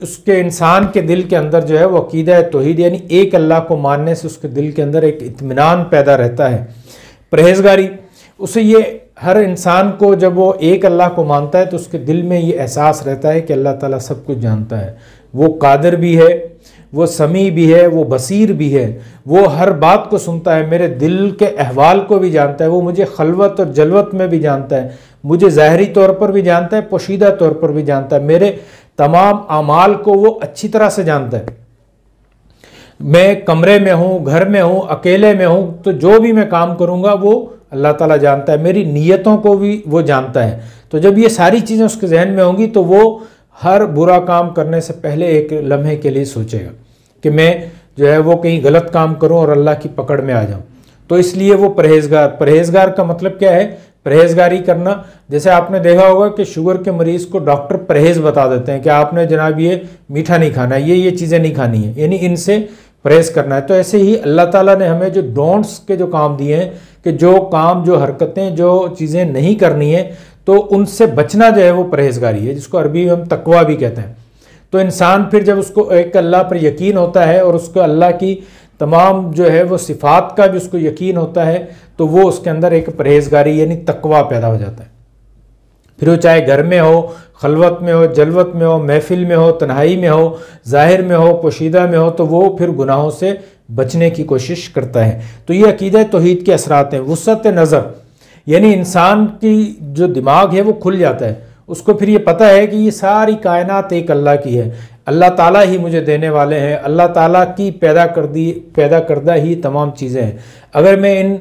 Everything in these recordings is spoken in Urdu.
اس کے انسان کے دل کے اندر جو ہے وہ عقیدہ توحید یعنی ایک اللہ کو ماننے سے اس کے دل کے اندر ایک اطمینان پیدا رہتا ہے۔ پرہیزگاری اسے یہ ہر انسان کو جب وہ ایک اللہ کو مانتا ہے تو اس کے دل میں یہ احساس رہتا ہے کہ اللہ تعالیٰ سب کچھ جانتا ہے، وہ قادر بھی ہے، وہ سمیع بھی ہے، وہ بصیر بھی ہے، وہ ہر بات کو سنتا ہے، میرے دل کے احوال کو بھی جانتا ہے، وہ مجھے خلوت اور جلوت میں بھی جانتا ہے، مجھے ظاہری طور پر بھی جانتا ہے، پوشیدہ طور پر بھی جانتا ہے، میرے تمام اعمال کو وہ اچھی طرح سے جانتا ہے۔ میں کمرے میں ہوں، گھر میں ہوں، اکیلے میں ہوں، تو جو بھی میں کام کروں گا وہ اللہ تعالیٰ جانتا ہے، میری نیتوں کو بھی وہ جانتا ہے۔ تو جب یہ ساری چیزیں اس کے ذہن میں ہوں گی تو وہ ہر برا کام کرنے سے پہلے ایک لمحے کے لیے سوچے گا کہ میں جو ہے وہ کہیں غلط کام کروں اور اللہ کی پکڑ میں آ جاؤں۔ تو اس لیے وہ پرہیزگار کا مطلب کیا ہے؟ پرہیزگاری کرنا، جیسے آپ نے دیکھا ہوگا کہ شوگر کے مریض کو ڈاکٹر پرہیز بتا دیتے ہیں کہ آپ نے جناب یہ میٹھا نہیں کھانا ہے، یہ چیزیں نہیں کھانی ہیں، یعنی ان سے پرہیز کرنا ہے۔ تو ایسے ہی اللہ تعالیٰ نے ہمیں جو ڈونٹس کے جو کام دیے ہیں کہ جو کام، جو حرکتیں، جو چیزیں نہیں کرنی ہیں تو ان سے بچنا جو ہے وہ پرہیزگاری ہے، جس کو عربی میں ہم تقویٰ بھی کہتے ہیں۔ تو انسان پھر جب اس کو ایک اللہ پر یقین ہوتا ہے اور اس کو اللہ کی تمام جو ہے وہ صفات کا بھی اس کو یقین ہوتا ہے تو وہ اس کے اندر ایک پرہیزگاری یعنی تقویٰ پیدا ہو جاتا ہے۔ پھر وہ چاہے گھر میں ہو، خلوت میں ہو، جلوت میں ہو، محفل میں ہو، تنہائی میں ہو، ظاہر میں ہو، پوشیدہ میں ہو، تو وہ پھر گناہوں سے بچنے کی کوشش کرتا ہے۔ تو یہ عقیدہ توحید کے اثرات ہیں۔ وسعت نظر یعنی انسان کی جو دماغ ہے وہ کھل جاتا ہے، اس کو پھر یہ پتہ ہے کہ یہ ساری کائنات ایک اللہ کی ہے، اللہ تعالیٰ ہی مجھے دینے والے ہیں، اللہ تعالیٰ کی پیدا کردہ ہی تمام چیزیں ہیں۔ اگر میں ان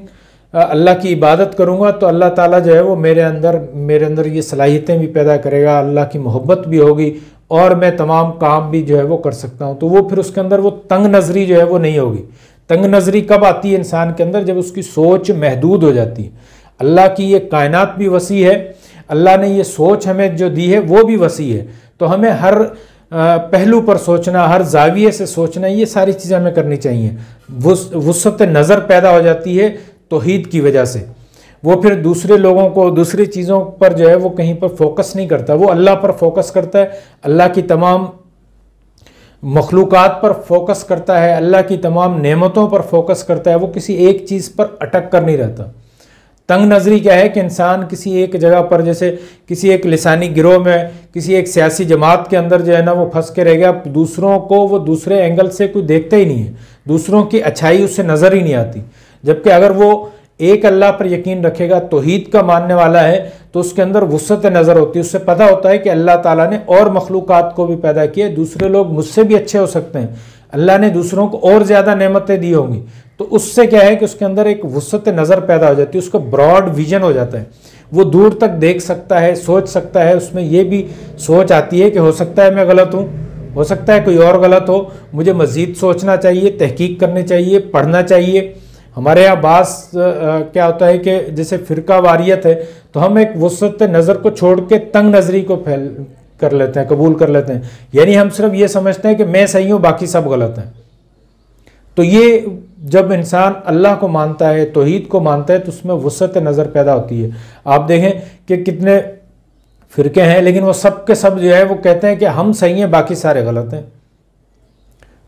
اللہ کی عبادت کروں گا تو اللہ تعالیٰ جو ہے وہ میرے اندر یہ صلاحیتیں بھی پیدا کرے گا، اللہ کی محبت بھی ہوگی اور میں تمام کام بھی جو ہے وہ کر سکتا ہوں۔ تو وہ پھر اس کے اندر وہ تنگ نظری جو ہے وہ نہیں ہوگی۔ تنگ نظری کب آتی ہے انسان کے اندر؟ جب اس کی سوچ محدود ہو جاتی ہے۔ اللہ کی یہ کائنات بھی وسیع ہے، اللہ نے یہ سوچ ہمیں جو دی ہے وہ بھی وسیع ہے، تو ہمیں ہر پہلو پر سوچنا، ہر زاویے سے سوچنا، یہ ساری چیزیں ہمیں کرنی چاہیے۔ وسعت نظر پیدا ہو جاتی ہے توحید کی وجہ سے۔ وہ پھر دوسرے لوگوں کو، دوسری چیزوں پر جو ہے وہ کہیں پر فوکس نہیں کرتا، وہ اللہ پر فوکس کرتا ہے، اللہ کی تمام مخلوقات پر فوکس کرتا ہے، اللہ کی تمام نعمتوں پر فوکس کرتا ہے، وہ کسی ایک چیز پر اٹک کر نہیں رہتا۔ تنگ نظری کیا ہے کہ انسان کسی ایک جگہ پر، جیسے کسی ایک لسانی گروہ میں، کسی ایک سیاسی جماعت کے اندر جو ہے نا وہ پھنس کے رہ گیا، دوسروں کو وہ دوسرے اینگل سے کوئی دیکھتا ہی نہیں ہے، دوسروں کی اچھائی اس سے نظر ہی نہیں آتی۔ جبکہ اگر وہ ایک اللہ پر یقین رکھے گا، توحید کا ماننے والا ہے، تو اس کے اندر وسعت نظر ہوتی ہے، اس سے پتہ ہوتا ہے کہ اللہ تعالیٰ نے اور مخلوقات کو بھی پیدا کیا، دوسرے لوگ مجھ سے بھی اچھے ہو سکتے ہیں، اللہ نے دوسروں کو اور زیادہ نعمتیں دی ہوں گی۔ تو اس سے کیا ہے کہ اس کے اندر ایک وسعت نظر پیدا ہو جاتی ہے، اس کا براڈ ویژن ہو جاتا ہے، وہ دور تک دیکھ سکتا ہے، سوچ سکتا ہے، اس میں یہ بھی سوچ آتی ہے کہ ہو سکتا ہے میں غلط ہوں، ہو سکتا ہے کوئی اور غلط ہو، مجھے مزید سوچنا چاہیے، تحقیق کرنی چاہیے، پڑھنا چاہیے۔ ہمارے یہاں بعض کیا ہوتا ہے کہ جیسے فرقہ واریت ہے تو ہم ایک وسعت نظر کو چھوڑ کے تنگ نظری کو کر لیتے ہیں، قبول کر لیتے ہیں، یعنی ہم صرف یہ سمجھتے ہیں کہ میں صحیح ہوں، باقی سب غلط ہیں۔ تو یہ جب انسان اللہ کو مانتا ہے، توحید کو مانتا ہے، تو اس میں وسعت نظر پیدا ہوتی ہے۔ آپ دیکھیں کہ کتنے فرقے ہیں لیکن وہ سب کے سب جو ہے وہ کہتے ہیں کہ ہم صحیح ہیں، باقی سارے غلط ہیں۔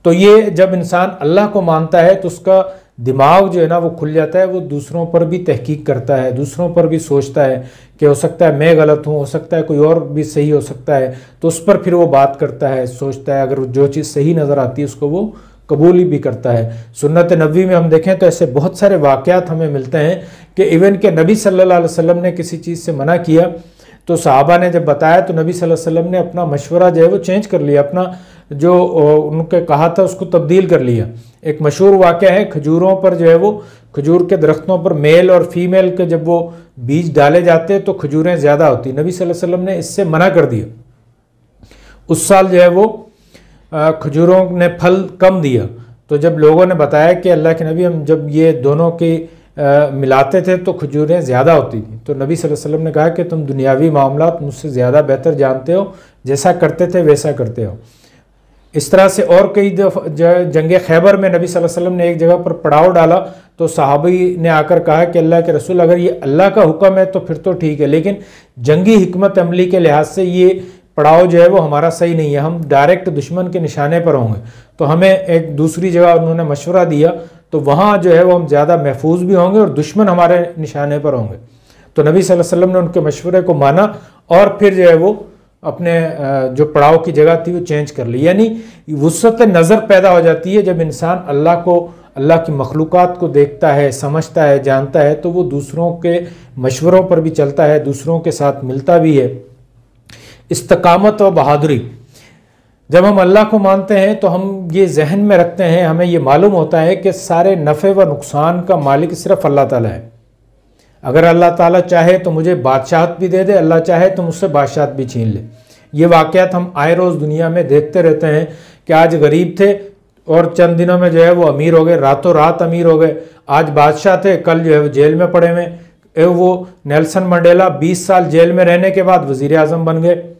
تو یہ جب انسان اللہ کو مانتا ہے تو اس کا دماغ جو ہے نا وہ کھل جاتا ہے، وہ دوسروں پر بھی تحقیق کرتا ہے، دوسروں پر بھی سوچتا ہے کہ ہو سکتا ہے میں غلط ہوں، ہو سکتا ہے کوئی اور بھی صحیح ہو سکتا ہے، تو اس پر پھر وہ بات کرتا ہے، سوچتا ہے، اگر جو چیز صحیح نظر آتی ہے اس کو وہ قبول ہی بھی کرتا ہے۔ سنت نبوی میں ہم دیکھیں تو ایسے بہت سارے واقعات ہمیں ملتے ہیں کہ ایون کہ نبی صلی اللہ علیہ وسلم نے کسی چیز سے منع کیا تو صحابہ نے جب بتایا تو نبی صلی اللہ علیہ وسلم نے اپنا مشورہ جو ہے وہ چینج کر لیا، اپنا جو ان کے کہا تھا اس کو تبدیل کر لیا۔ ایک مشہور واقعہ ہے، کھجوروں پر جو ہے وہ کھجور کے درختوں پر میل اور فیمیل کے جب وہ بیج ڈالے جاتے تو کھجوریں زیادہ ہوتی، نبی صلی اللہ علیہ وسلم نے اس سے منع کر دیا۔ اس سال جو ہے وہ کھجوروں نے پھل کم دیا، تو جب لوگوں نے بتایا کہ اللہ کے نبی ہم جب یہ دونوں کی ملاتے تھے تو کھجوریں زیادہ ہوتی تھیں، تو نبی صلی اللہ علیہ وسلم نے کہا کہ تم دنیاوی معاملات مجھ سے زیادہ بہتر جانتے ہو، جیسا کرتے تھے ویسا کرتے ہو۔ اس طرح سے اور کئی دفعہ جنگ خیبر میں نبی صلی اللہ علیہ وسلم نے ایک جگہ پر پڑاؤ ڈالا تو صحابی نے آ کر کہا کہ اللہ کے رسول اگر یہ اللہ کا حکم ہے تو پھر تو ٹھیک ہے، لیکن جنگی حکمت عملی کے لحاظ سے یہ پڑاؤ جو ہے وہ ہمارا صحیح نہیں ہے، ہم ڈائریکٹ دشمن کے نشانے پر ہوں گے، تو ہمیں ایک دوسری جگہ انہوں نے مشورہ دیا، تو وہاں جو ہے وہ ہم زیادہ محفوظ بھی ہوں گے اور دشمن ہمارے نشانے پر ہوں گے۔ تو نبی صلی اللہ علیہ وسلم نے ان کے مشورے کو مانا اور پھر جو ہے وہ اپنے جو پڑاؤ کی جگہ تھی وہ چینج کر لی۔ یعنی وسعت نظر پیدا ہو جاتی ہے جب انسان اللہ کو، اللہ کی مخلوقات کو دیکھتا ہے، سمجھتا ہے، جانتا ہے، تو وہ دوسروں کے مشوروں پر بھی چلتا ہے، دوسروں کے ساتھ ملتا بھی ہے۔ استقامت و بہادری، جب ہم اللہ کو مانتے ہیں تو ہم یہ ذہن میں رکھتے ہیں، ہمیں یہ معلوم ہوتا ہے کہ سارے نفع و نقصان کا مالک صرف اللہ تعالیٰ ہے۔ اگر اللہ تعالیٰ چاہے تو مجھے بادشاہت بھی دے دے، اللہ چاہے تو مجھ سے بادشاہت بھی چھین لے۔ یہ واقعات ہم آئے روز دنیا میں دیکھتے رہتے ہیں کہ آج غریب تھے اور چند دنوں میں جو ہے وہ امیر ہو گئے، راتوں رات امیر ہو گئے۔ آج بادشاہ تھے، کل جو ہے وہ جیل میں پڑے ہوئے۔ وہ نیلسن منڈیلا 20 سال جیل میں رہنے کے بعد وزیر اعظم بن گئے۔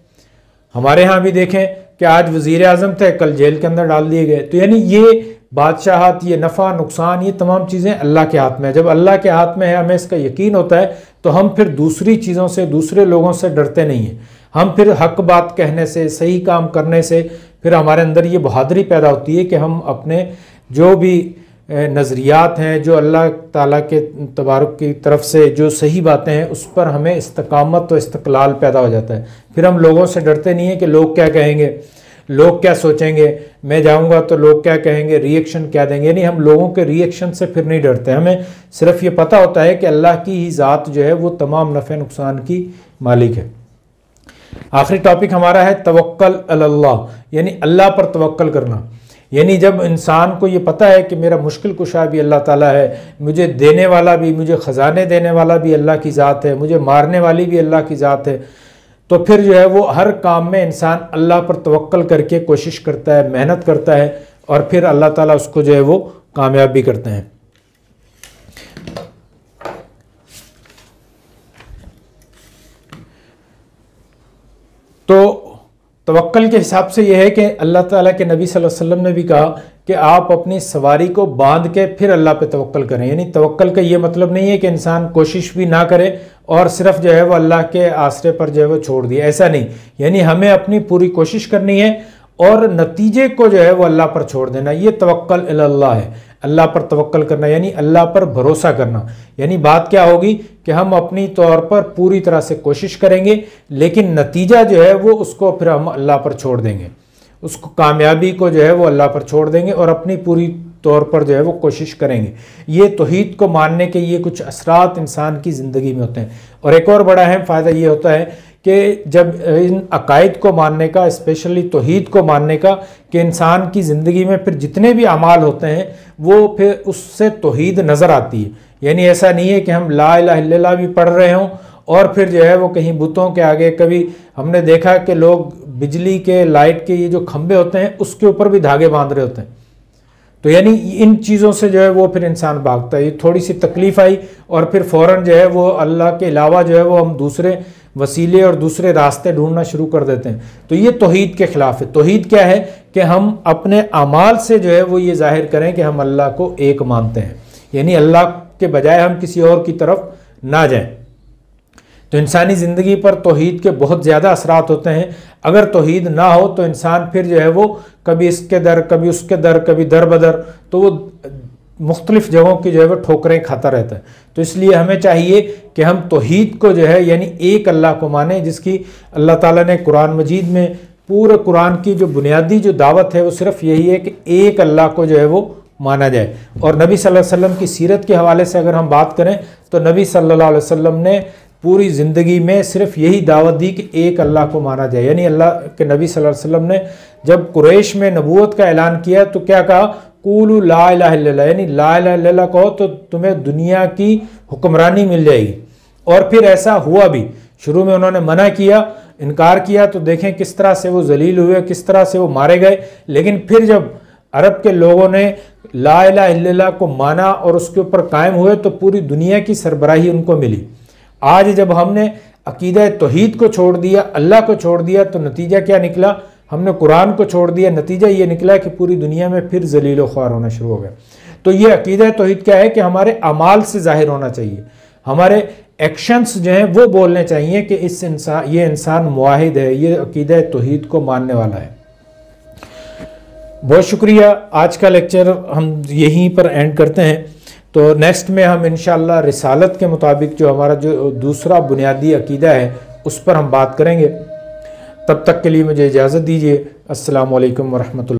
ہمارے ہاں بھی دیکھیں کہ آج وزیر اعظم تھے، کل جیل کے اندر ڈال دیے گئے۔ تو یعنی یہ بادشاہت، یہ نفع نقصان، یہ تمام چیزیں اللہ کے ہاتھ میں ہے۔ جب اللہ کے ہاتھ میں ہے، ہمیں اس کا یقین ہوتا ہے، تو ہم پھر دوسری چیزوں سے، دوسرے لوگوں سے ڈرتے نہیں ہیں۔ ہم پھر حق بات کہنے سے، صحیح کام کرنے سے پھر ہمارے اندر یہ بہادری پیدا ہوتی ہے کہ ہم اپنے جو بھی نظریات ہیں، جو اللہ تعالیٰ کے تبارک کی طرف سے جو صحیح باتیں ہیں، اس پر ہمیں استقامت و استقلال پیدا ہو جاتا ہے۔ پھر ہم لوگوں سے ڈرتے نہیں ہیں کہ لوگ کیا کہیں گے، لوگ کیا سوچیں گے، میں جاؤں گا تو لوگ کیا کہیں گے، ری ایکشن کیا دیں گے۔ یعنی ہم لوگوں کے ری ایکشن سے پھر نہیں ڈرتے، ہمیں صرف یہ پتہ ہوتا ہے کہ اللہ کی ہی ذات جو ہے وہ تمام نفع نقصان کی مالک ہے۔ آخری ٹاپک ہمارا ہے توکل علی اللہ، یعنی اللہ پر توکل کرنا۔ یعنی جب انسان کو یہ پتہ ہے کہ میرا مشکل کشا بھی اللہ تعالیٰ ہے، مجھے دینے والا بھی، مجھے خزانے دینے والا بھی اللہ کی ذات ہے، مجھے مارنے والی بھی اللہ کی ذات ہے، تو پھر جو ہے وہ ہر کام میں انسان اللہ پر توکل کر کے کوشش کرتا ہے، محنت کرتا ہے، اور پھر اللہ تعالیٰ اس کو جو ہے وہ کامیاب بھی کرتے ہیں۔ تو توکل کے حساب سے یہ ہے کہ اللہ تعالیٰ کے نبی صلی اللہ علیہ وسلم نے بھی کہا کہ آپ اپنی سواری کو باندھ کے پھر اللہ پہ توکل کریں۔ یعنی توکل کا یہ مطلب نہیں ہے کہ انسان کوشش بھی نہ کرے اور صرف جو ہے وہ اللہ کے آسرے پر جو ہے وہ چھوڑ دیا، ایسا نہیں۔ یعنی ہمیں اپنی پوری کوشش کرنی ہے اور نتیجے کو جو ہے وہ اللہ پر چھوڑ دینا، یہ توکل الی اللہ ہے۔ اللہ پر توکل کرنا یعنی اللہ پر بھروسہ کرنا۔ یعنی بات کیا ہوگی کہ ہم اپنی طور پر پوری طرح سے کوشش کریں گے، لیکن نتیجہ جو ہے وہ اس کو پھر ہم اللہ پر چھوڑ دیں گے، اس کو کامیابی کو جو ہے وہ اللہ پر چھوڑ دیں گے اور اپنی پوری طور پر جو ہے وہ کوشش کریں گے۔ یہ توحید کو ماننے کے یہ کچھ اثرات انسان کی زندگی میں ہوتے ہیں۔ اور ایک اور بڑا اہم فائدہ یہ ہوتا ہے کہ جب ان عقائد کو ماننے کا، اسپیشلی توحید کو ماننے کا، کہ انسان کی زندگی میں پھر جتنے بھی اعمال ہوتے ہیں وہ پھر اس سے توحید نظر آتی ہے۔ یعنی ایسا نہیں ہے کہ ہم لا الہ الا اللہ بھی پڑھ رہے ہوں اور پھر جو ہے وہ کہیں بتوں کے آگے، کبھی ہم نے دیکھا کہ لوگ بجلی کے، لائٹ کے یہ جو کھمبے ہوتے ہیں اس کے اوپر بھی دھاگے باندھ رہے ہوتے ہیں۔ تو یعنی ان چیزوں سے جو ہے وہ پھر انسان بھاگتا ہے۔ یہ تھوڑی سی تکلیف آئی اور پھر فوراً جو ہے وہ اللہ کے علاوہ جو ہے وہ ہم دوسرے وسیلے اور دوسرے راستے ڈھونڈنا شروع کر دیتے ہیں۔ تو یہ توحید کے خلاف ہے۔ توحید کیا ہے کہ ہم اپنے اعمال سے جو ہے وہ یہ ظاہر کریں کہ ہم اللہ کو ایک مانتے ہیں، یعنی اللہ کے بجائے ہم کسی اور کی طرف نہ جائیں۔ تو انسانی زندگی پر توحید کے بہت زیادہ اثرات ہوتے ہیں۔ اگر توحید نہ ہو تو انسان پھر جو ہے وہ کبھی اس کے در، کبھی اس کے در، کبھی در بدر، تو وہ مختلف جگہوں کی جو ہے وہ ٹھوکریں کھاتا رہتا ہے۔ تو اس لیے ہمیں چاہیے کہ ہم توحید کو جو ہے یعنی ایک اللہ کو مانیں، جس کی اللہ تعالیٰ نے قرآن مجید میں پورے قرآن کی جو بنیادی جو دعوت ہے وہ صرف یہی ہے کہ ایک اللہ کو جو ہے وہ مانا جائے۔ اور نبی صلی اللہ علیہ وسلم کی سیرت کے حوالے سے اگر ہم بات کریں تو نبی صلی اللہ علیہ وسلم نے پوری زندگی میں صرف یہی دعوت دی کہ ایک اللہ کو مانا جائے۔ یعنی اللہ کے نبی صلی اللہ علیہ وسلم نے جب قریش میں نبوت کا اعلان کیا تو کیا کہا؟ قولوا لا الہ الا اللہ، یعنی لا الہ الا اللہ کہو تو تمہیں دنیا کی حکمرانی مل جائے گی۔ اور پھر ایسا ہوا بھی۔ شروع میں انہوں نے منع کیا، انکار کیا، تو دیکھیں کس طرح سے وہ ذلیل ہوئے، کس طرح سے وہ مارے گئے۔ لیکن پھر جب عرب کے لوگوں نے لا الہ الا اللہ کو مانا اور اس کے اوپر قائم ہوئے تو پوری دنیا کی سربراہی ان کو ملی۔ آج جب ہم نے عقیدہ توحید کو چھوڑ دیا، اللہ کو چھوڑ دیا، تو نتیجہ کیا نکلا؟ ہم نے قرآن کو چھوڑ دیا، نتیجہ یہ نکلا کہ پوری دنیا میں پھر ذلیل و خوار ہونا شروع ہو گیا۔ تو یہ عقیدہ توحید کیا ہے کہ ہمارے اعمال سے ظاہر ہونا چاہیے، ہمارے ایکشنز جو ہیں وہ بولنے چاہیے کہ یہ انسان موحد ہے، یہ عقیدہ توحید کو ماننے والا ہے۔ بہت شکریہ، آج کا لیکچر ہم یہیں پر اینڈ کرتے ہیں۔ تو نیکسٹ میں ہم انشاءاللہ رسالت کے مطابق جو ہمارا جو دوسرا بنیادی عقیدہ ہے اس پر ہم بات کریں گے۔ تب تک کے لیے مجھے اجازت دیجیے۔ السلام علیکم ورحمۃ اللہ۔